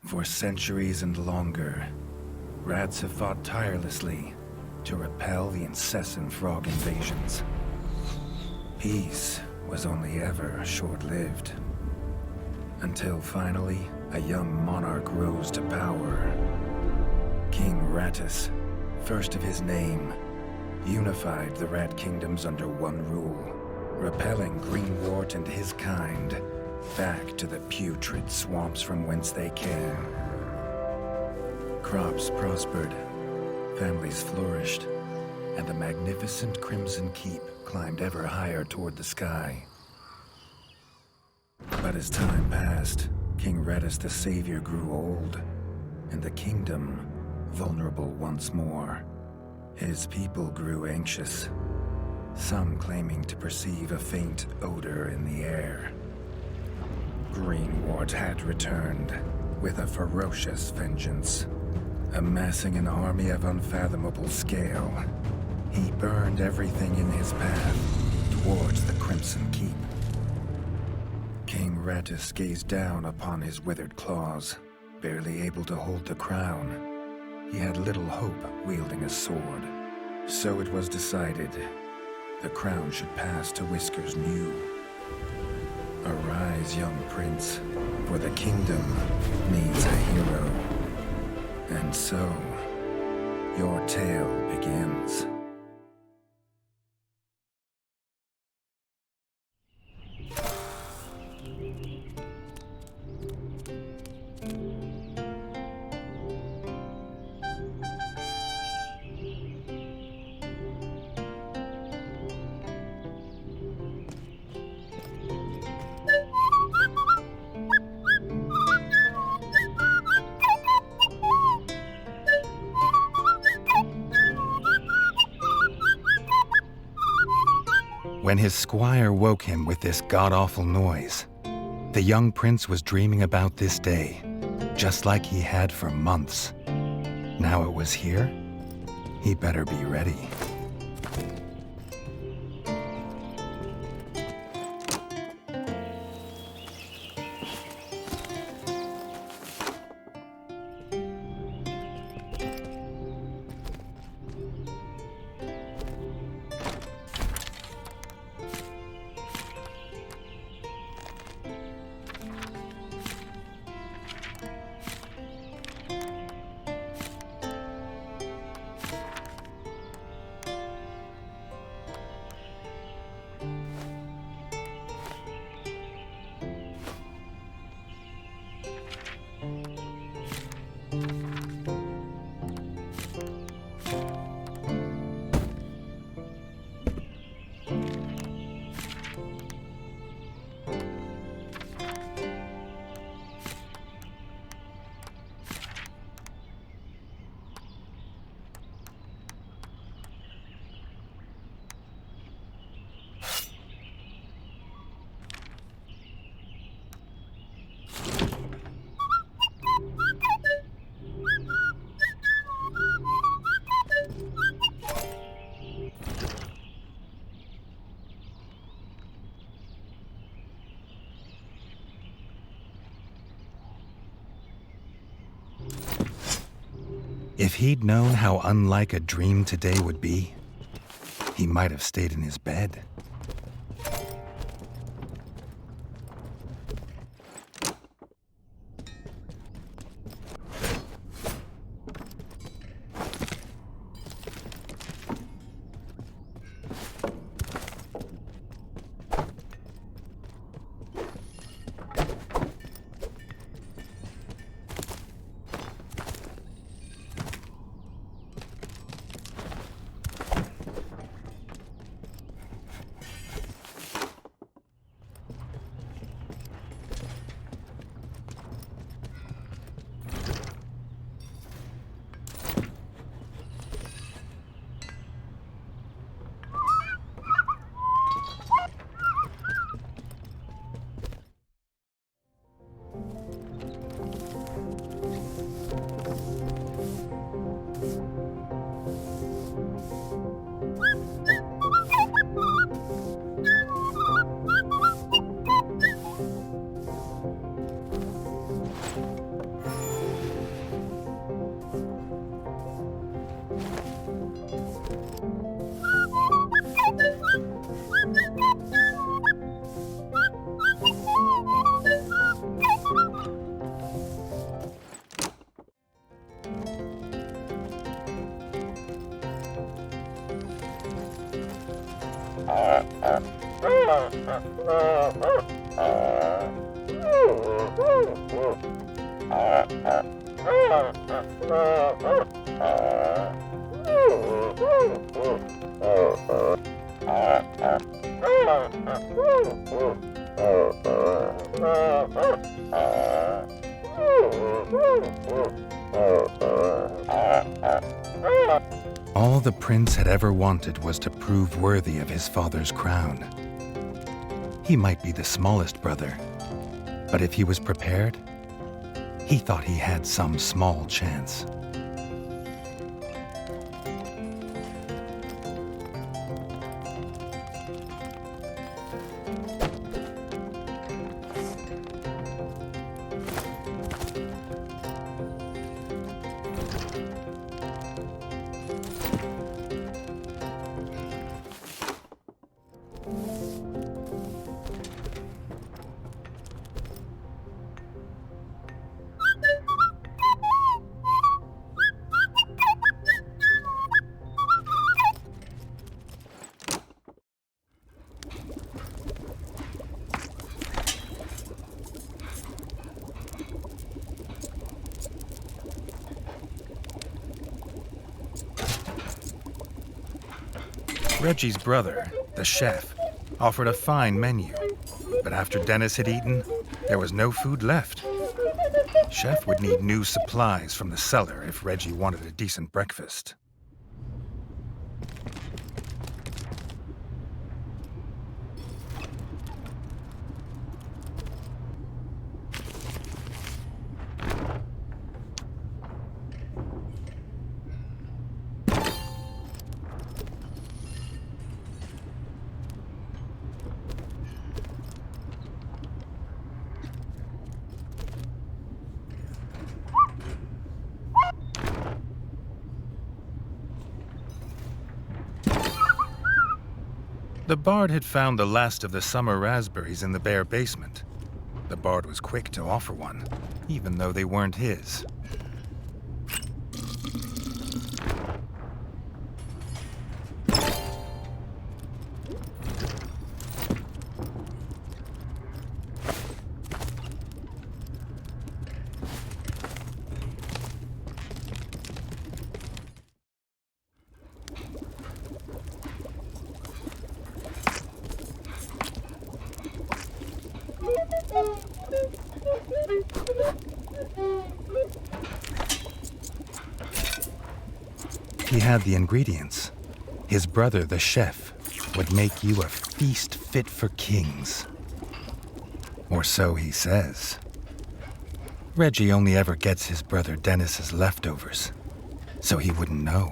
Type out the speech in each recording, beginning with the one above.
For centuries and longer, rats have fought tirelessly to repel the incessant frog invasions. Peace was only ever short-lived, until finally a young monarch rose to power. King Rattus, first of his name, unified the rat kingdoms under one rule, repelling Greenwort and his kind back to the putrid swamps from whence they came. Crops prospered, families flourished, and the magnificent Crimson Keep climbed ever higher toward the sky. But as time passed, King Rattus the Savior grew old, and the kingdom vulnerable once more. His people grew anxious, some claiming to perceive a faint odor in the air. Greenwort had returned with a ferocious vengeance. Amassing an army of unfathomable scale, he burned everything in his path towards the Crimson Keep. King Rattus gazed down upon his withered claws, barely able to hold the crown. He had little hope wielding a sword. So it was decided the crown should pass to Whiskers New. Arise, young prince, for the kingdom needs a hero. And so, your tale begins. When his squire woke him with this god-awful noise, the young prince was dreaming about this day, just like he had for months. Now it was here, he better be ready. If he'd known how unlike a dream today would be, he might have stayed in his bed. All the prince had ever wanted was to prove worthy of his father's crown. He might be the smallest brother, but if he was prepared, he thought he had some small chance. Redgi's brother, the chef, offered a fine menu, but after Dennis had eaten, there was no food left. Chef would need new supplies from the cellar if Redgi wanted a decent breakfast. The bard had found the last of the summer raspberries in the bare basement. The bard was quick to offer one, even though they weren't his. He had the ingredients. His brother, the chef, would make you a feast fit for kings. Or so he says. Redgi only ever gets his brother Dennis's leftovers, so he wouldn't know.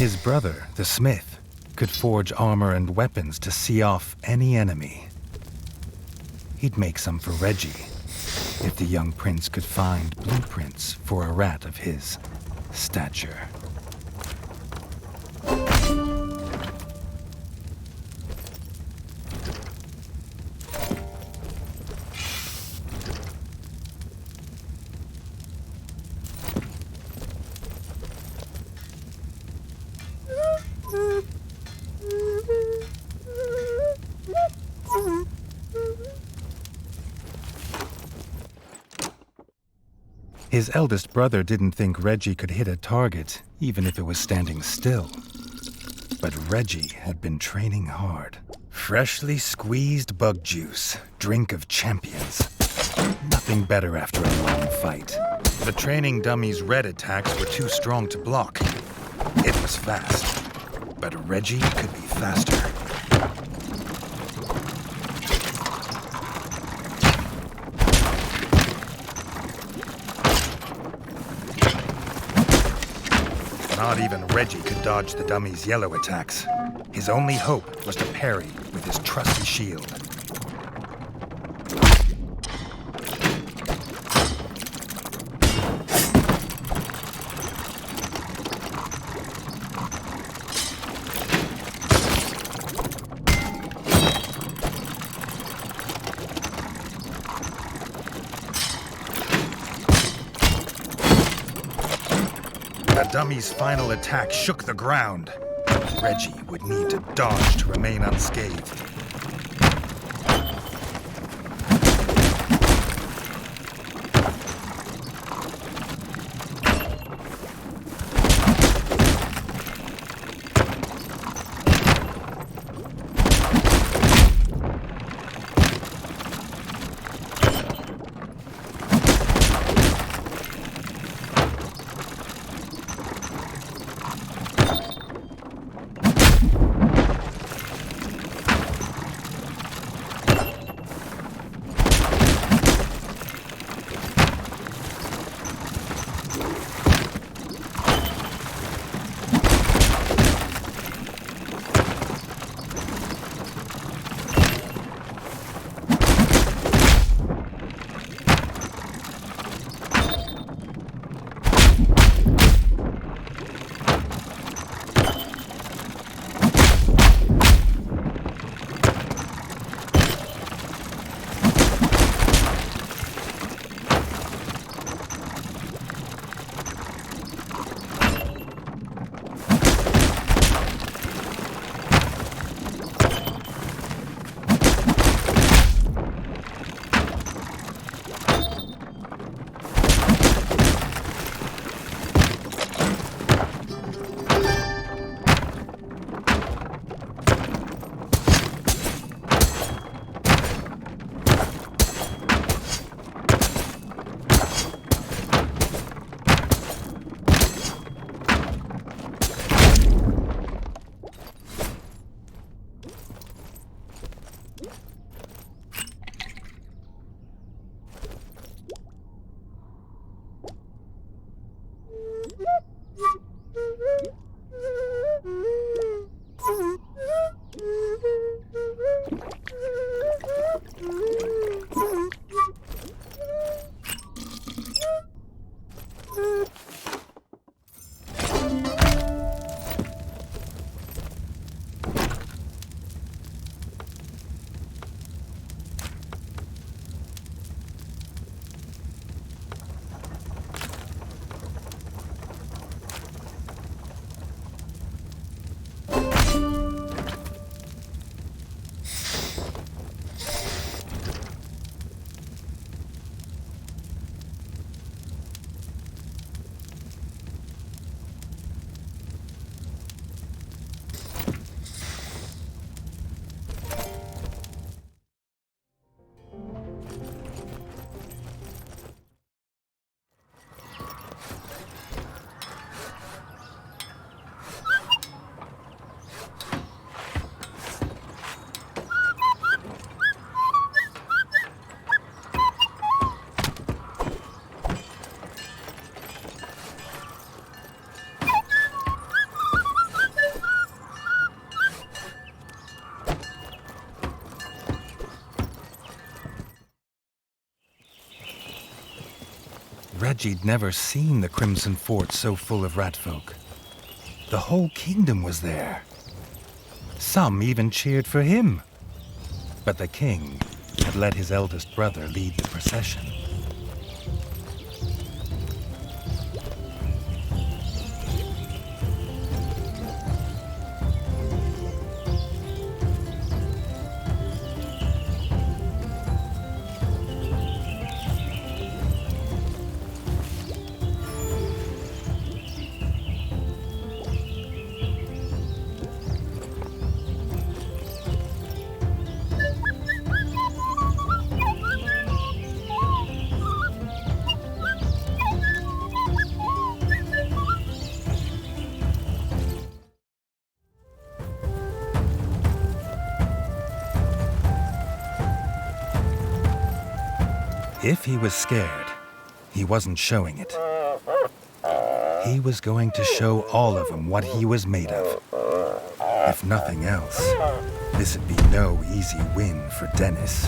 His brother, the smith, could forge armor and weapons to see off any enemy. He'd make some for Redgi, if the young prince could find blueprints for a rat of his stature. His eldest brother didn't think Redgi could hit a target, even if it was standing still. But Redgi had been training hard. Freshly squeezed bug juice, drink of champions. Nothing better after a long fight. The training dummy's red attacks were too strong to block. It was fast, but Redgi could be faster. Not even Redgi could dodge the dummy's yellow attacks. His only hope was to parry with his trusty shield. The dummy's final attack shook the ground. Redgi would need to dodge to remain unscathed. Redgi'd never seen the Crimson Fort so full of ratfolk. The whole kingdom was there. Some even cheered for him. But the king had let his eldest brother lead the procession. If he was scared, he wasn't showing it. He was going to show all of them what he was made of. If nothing else, this'd be no easy win for Dennis.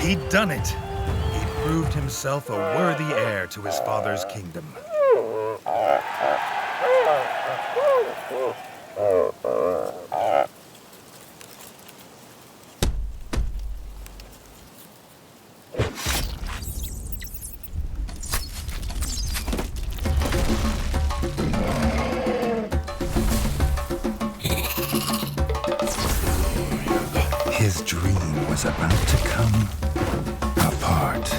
He'd done it. He'd proved himself a worthy heir to his father's kingdom. His dream was about to come apart.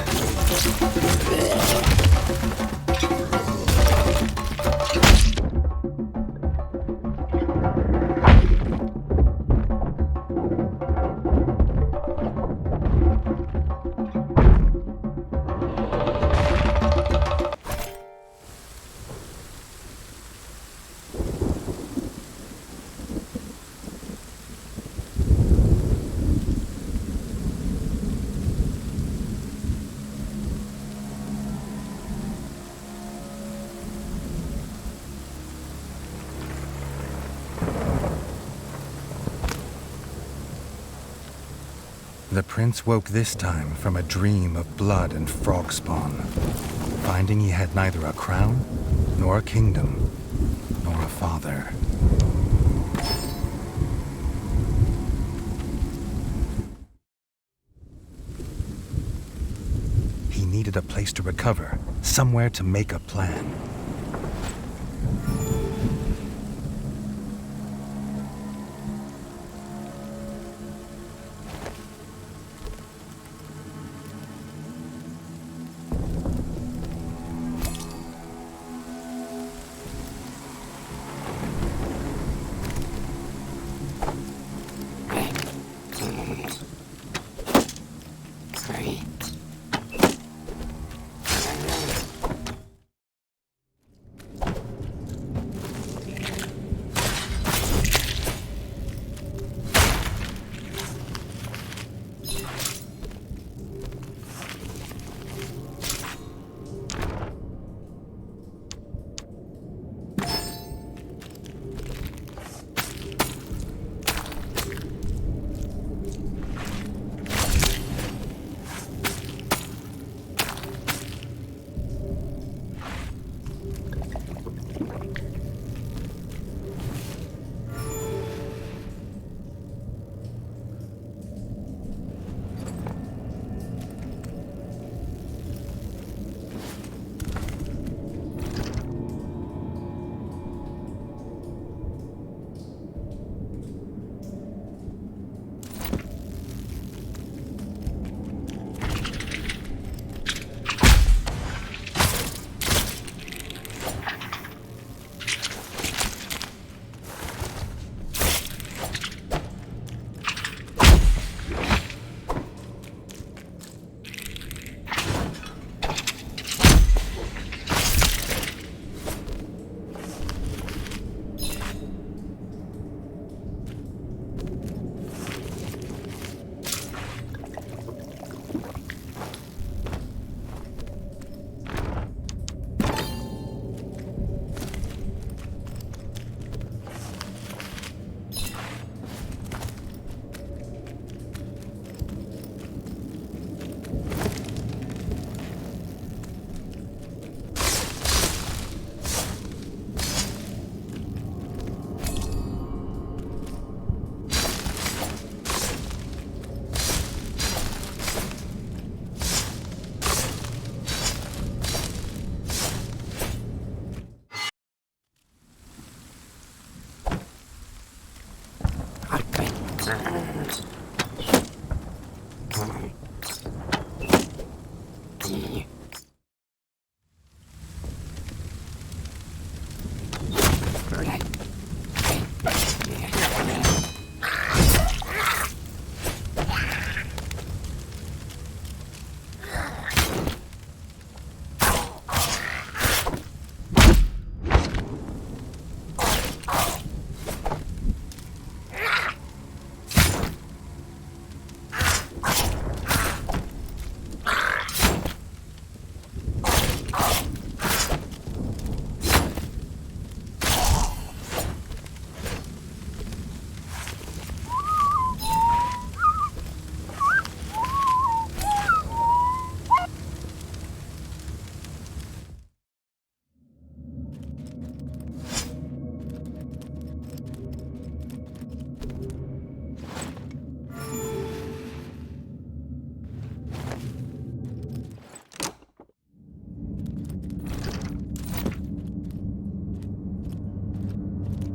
The prince woke this time from a dream of blood and frog spawn, finding he had neither a crown, nor a kingdom, nor a father. He needed a place to recover, somewhere to make a plan.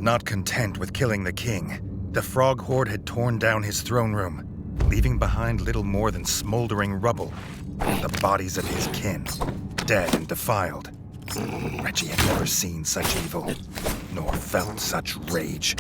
Not content with killing the king, the frog horde had torn down his throne room, leaving behind little more than smoldering rubble and the bodies of his kin, dead and defiled. Redgi had never seen such evil, nor felt such rage.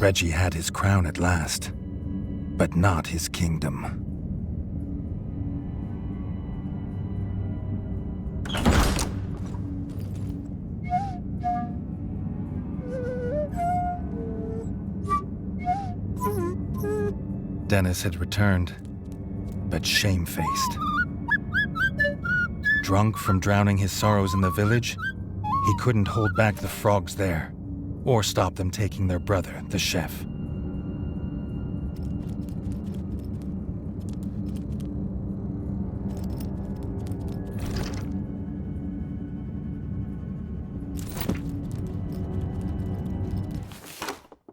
Redgi had his crown at last, but not his kingdom. Dennis had returned, but shamefaced. Drunk from drowning his sorrows in the village, he couldn't hold back the frogs there, or stop them taking their brother, the chef.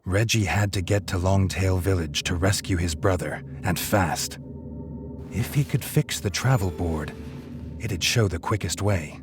Redgi had to get to Longtail Village to rescue his brother, and fast. If he could fix the travel board, it'd show the quickest way.